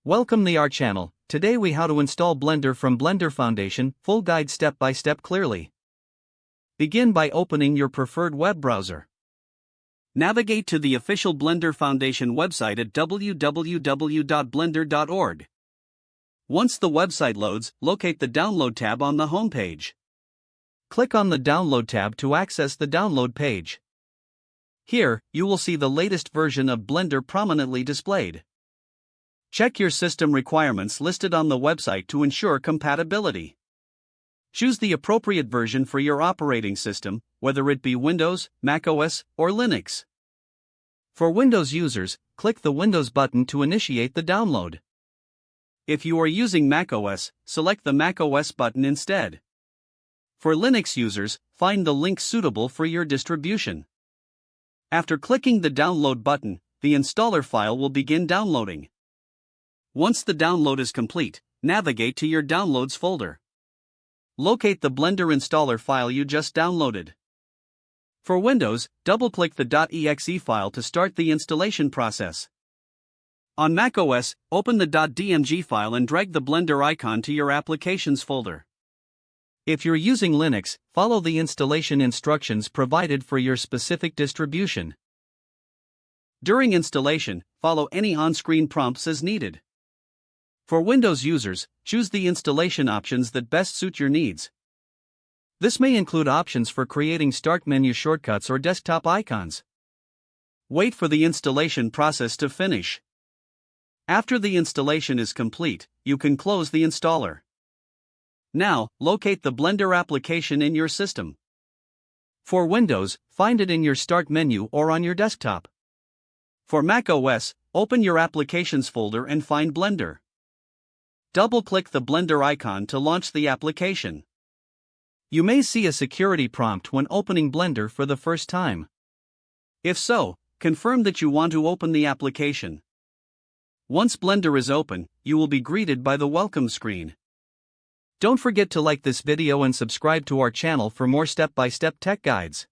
Welcome to our channel. Today we how to install Blender from Blender Foundation, full guide step by step clearly. Begin by opening your preferred web browser. Navigate to the official Blender Foundation website at www.blender.org. Once the website loads, locate the Download tab on the home page. Click on the Download tab to access the download page. Here, you will see the latest version of Blender prominently displayed. Check your system requirements listed on the website to ensure compatibility. Choose the appropriate version for your operating system, whether it be Windows, macOS, or Linux. For Windows users, click the Windows button to initiate the download. If you are using macOS, select the macOS button instead. For Linux users, find the link suitable for your distribution. After clicking the download button, the installer file will begin downloading. Once the download is complete, navigate to your Downloads folder. Locate the Blender installer file you just downloaded. For Windows, double-click the .exe file to start the installation process. On macOS, open the .dmg file and drag the Blender icon to your Applications folder. If you're using Linux, follow the installation instructions provided for your specific distribution. During installation, follow any on-screen prompts as needed. For Windows users, choose the installation options that best suit your needs. This may include options for creating start menu shortcuts or desktop icons. Wait for the installation process to finish. After the installation is complete, you can close the installer. Now, locate the Blender application in your system. For Windows, find it in your Start menu or on your desktop. For macOS, open your Applications folder and find Blender. Double-click the Blender icon to launch the application. You may see a security prompt when opening Blender for the first time. If so, confirm that you want to open the application. Once Blender is open, you will be greeted by the welcome screen. Don't forget to like this video and subscribe to our channel for more step-by-step tech guides.